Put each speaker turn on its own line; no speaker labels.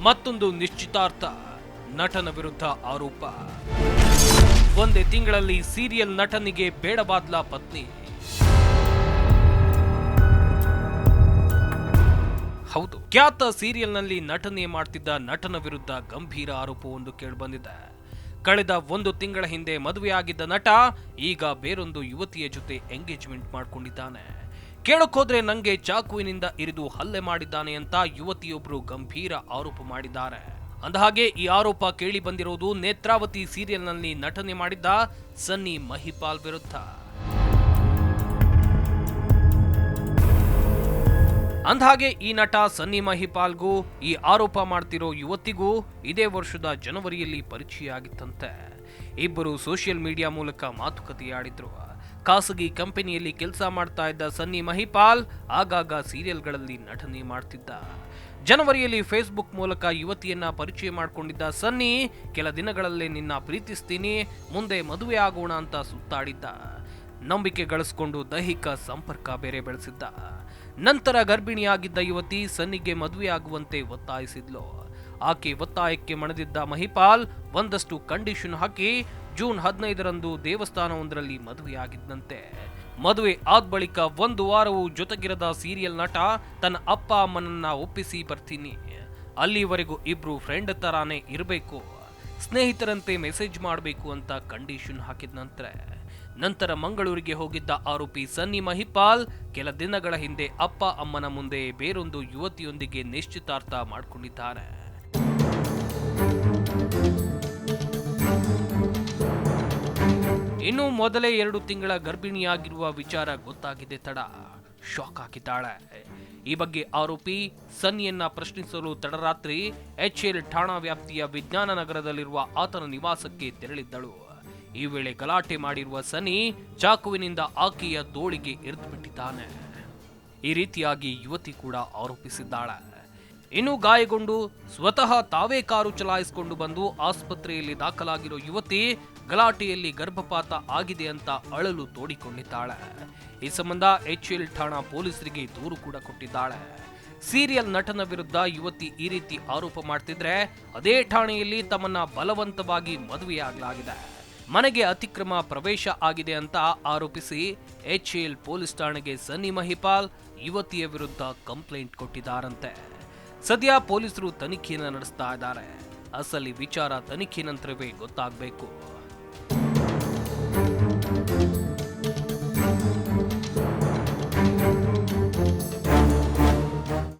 ಮತ್ತೊಂದು ನಿಶ್ಚಿತಾರ್ಥ, ನಟನ ವಿರುದ್ಧ ಆರೋಪ. ಒಂದೇ ತಿಂಗಳಲ್ಲಿ ಸೀರಿಯಲ್ ನಟನಿಗೆ ಬೇಡವಾದ್ಲ ಪತ್ನಿ. ಹೌದು, ಖ್ಯಾತ ಸೀರಿಯಲ್ನಲ್ಲಿ ನಟನೆ ಮಾಡ್ತಿದ್ದ ನಟನ ವಿರುದ್ಧ ಗಂಭೀರ ಆರೋಪವೊಂದು ಕೇಳಿಬಂದಿದೆ. ಕಳೆದ 1 ತಿಂಗಳ ಹಿಂದೆ ಮದುವೆಯಾಗಿದ್ದ ನಟ ಈಗ ಬೇರೊಂದು ಯುವತಿಯ ಜೊತೆ ಎಂಗೇಜ್ಮೆಂಟ್ ಮಾಡ್ಕೊಂಡಿದ್ದಾನೆ. ಕೇಳಕ್ಕೋದ್ರೆ ನಂಗೆ ಚಾಕುವಿನಿಂದ ಇರಿದು ಹಲ್ಲೆ ಮಾಡಿದ್ದಾನೆ ಅಂತ ಯುವತಿಯೊಬ್ರು ಗಂಭೀರ ಆರೋಪ ಮಾಡಿದ್ದಾರೆ. ಅಂದಹಾಗೆ ಈ ಆರೋಪ ಕೇಳಿ ಬಂದಿರೋದು ನೇತ್ರಾವತಿ ಸೀರಿಯಲ್ನಲ್ಲಿ ನಟನೆ ಮಾಡಿದ್ದ ಸನ್ನಿ ಮಹಿಪಾಲ್ ವಿರುದ್ಧ. ಅಂದಹಾಗೆ ಈ ನಟ ಸನ್ನಿ ಮಹಿಪಾಲ್ಗೂ ಈ ಆರೋಪ ಮಾಡ್ತಿರೋ ಯುವತಿಗೂ ಇದೇ ವರ್ಷದ ಜನವರಿಯಲ್ಲಿ ಪರಿಚಯ ಆಗಿತ್ತಂತೆ. ಇಬ್ಬರು ಸೋಷಿಯಲ್ ಮೀಡಿಯಾ ಮೂಲಕ ಮಾತುಕತೆಯಾಡಿದ್ರು. ಖಾಸಗಿ ಕಂಪನಿಯಲ್ಲಿ ಕೆಲಸ ಮಾಡ್ತಾ ಇದ್ದ ಸನ್ನಿ ಮಹಿಪಾಲ್ ಆಗಾಗ ಸೀರಿಯಲ್ಗಳಲ್ಲಿ ನಟನೆ ಮಾಡ್ತಿದ್ದ. ಜನವರಿಯಲ್ಲಿ ಫೇಸ್ಬುಕ್ ಮೂಲಕ ಯುವತಿಯನ್ನ ಪರಿಚಯ ಮಾಡಿಕೊಂಡಿದ್ದ ಸನ್ನಿ ಕೆಲ ದಿನಗಳಲ್ಲೇ ನಿನ್ನ ಪ್ರೀತಿಸ್ತೀನಿ, ಮುಂದೆ ಮದುವೆ ಆಗೋಣ ಅಂತ ಸುತ್ತಾಡಿದ್ದ. ನಂಬಿಕೆ ಗಳಿಸಿಕೊಂಡು ದೈಹಿಕ ಸಂಪರ್ಕ ಬೇರೆ ಬೆಳೆಸಿದ್ದ. ನಂತರ ಗರ್ಭಿಣಿಯಾಗಿದ್ದ ಯುವತಿ ಸನ್ನಿಗೆ ಮದುವೆಯಾಗುವಂತೆ ಒತ್ತಾಯಿಸಿದ್ಲು. ಆಕೆ ಒತ್ತಾಯಕ್ಕೆ ಮಣಿದಿದ್ದ ಮಹಿಪಾಲ್ ಒಂದಷ್ಟು ಕಂಡೀಷನ್ ಹಾಕಿ ಜೂನ್ 15ರಂದು ದೇವಸ್ಥಾನವೊಂದರಲ್ಲಿ ಮದುವೆಯಾಗಿದ್ದಂತೆ. ಮದುವೆ ಆದ ಬಳಿಕ 1 ವಾರವೂ ಜೊತೆಗಿರದ ಸೀರಿಯಲ್ ನಟ ತನ್ನ ಅಪ್ಪ ಅಮ್ಮನನ್ನ ಒಪ್ಪಿಸಿ ಬರ್ತೀನಿ, ಅಲ್ಲಿವರೆಗೂ ಇಬ್ರು ಫ್ರೆಂಡ್ ತರಾನೇ ಇರಬೇಕು, ಸ್ನೇಹಿತರಂತೆ ಮೆಸೇಜ್ ಮಾಡಬೇಕು ಅಂತ ಕಂಡೀಷನ್ ಹಾಕಿದ ನಂತರ ಮಂಗಳೂರಿಗೆ ಹೋಗಿದ್ದ ಆರೋಪಿ ಸನ್ನಿ ಮಹಿಪಾಲ್ ಕೆಲ ದಿನಗಳ ಹಿಂದೆ ಅಪ್ಪ ಅಮ್ಮನ ಮುಂದೆ ಬೇರೊಂದು ಯುವತಿಯೊಂದಿಗೆ ನಿಶ್ಚಿತಾರ್ಥ ಮಾಡಿಕೊಂಡಿದ್ದಾರೆ. ಇನ್ನು ಮೊದಲೇ 2 ತಿಂಗಳ ಗರ್ಭಿಣಿಯಾಗಿರುವ ವಿಚಾರ ಗೊತ್ತಾಗಿದೆ ತಡ ಶಾಕ್ ಆಗಿದ್ದಾಳೆ. ಈ ಬಗ್ಗೆ ಆರೋಪಿ ಸನ್ನಿಯನ್ನ ಪ್ರಶ್ನಿಸಲು ತಡರಾತ್ರಿ ಎಚ್ಎಲ್ ಠಾಣಾ ವ್ಯಾಪ್ತಿಯ ವಿಜ್ಞಾನ ನಗರದಲ್ಲಿರುವ ಆತನ ನಿವಾಸಕ್ಕೆ ತೆರಳಿದ್ದಳು. ಈ ವೇಳೆ ಗಲಾಟೆ ಮಾಡಿರುವ ಸನ್ನಿ ಚಾಕುವಿನಿಂದ ಆಕೆಯ ತೋಳಿಗೆ ಇರಿದುಬಿಟ್ಟಿದ್ದಾನೆ. ಈ ರೀತಿಯಾಗಿ ಯುವತಿ ಕೂಡ ಆರೋಪಿಸಿದ್ದಾಳೆ. ಇನ್ನು ಗಾಯಗೊಂಡು ಸ್ವತಃ ತಾವೇ ಕಾರು ಚಲಾಯಿಸಿಕೊಂಡು ಬಂದು ಆಸ್ಪತ್ರೆಯಲ್ಲಿ ದಾಖಲಾಗಿರೋ ಯುವತಿ ಗಲಾಟೆಯಲ್ಲಿ ಗರ್ಭಪಾತ ಆಗಿದೆ ಅಂತ ಅಳಲು ತೋಡಿಕೊಂಡಿದ್ದಾಳೆ. ಈ ಸಂಬಂಧ ಎಚ್ಎಲ್ ಠಾಣಾ ಪೊಲೀಸರಿಗೆ ದೂರು ಕೂಡ ಕೊಟ್ಟಿದ್ದಾಳೆ. ಸೀರಿಯಲ್ ನಟನ ವಿರುದ್ಧ ಯುವತಿ ಈ ರೀತಿ ಆರೋಪ ಮಾಡ್ತಿದ್ರೆ ಅದೇ ಠಾಣೆಯಲ್ಲಿ ತಮ್ಮನ್ನ ಬಲವಂತವಾಗಿ ಮದುವೆಯಾಗಲಾಗಿದೆ, ಮನೆಗೆ ಅತಿಕ್ರಮ ಪ್ರವೇಶ ಆಗಿದೆ ಅಂತ ಆರೋಪಿಸಿ ಎಚ್ಎಲ್ ಪೊಲೀಸ್ ಠಾಣೆಗೆ ಸನ್ನಿ ಮಹಿಪಾಲ್ ಯುವತಿಯ ವಿರುದ್ಧ ಕಂಪ್ಲೇಂಟ್ ಕೊಟ್ಟಿದ್ದಾರಂತೆ. ಸದ್ಯ ಪೊಲೀಸರು ತನಿಖೆಯನ್ನು ನಡೆಸ್ತಾ ಇದ್ದಾರೆ. ಅಸಲಿ ವಿಚಾರ ತನಿಖೆ ನಂತರವೇ ಗೊತ್ತಾಗಬೇಕು.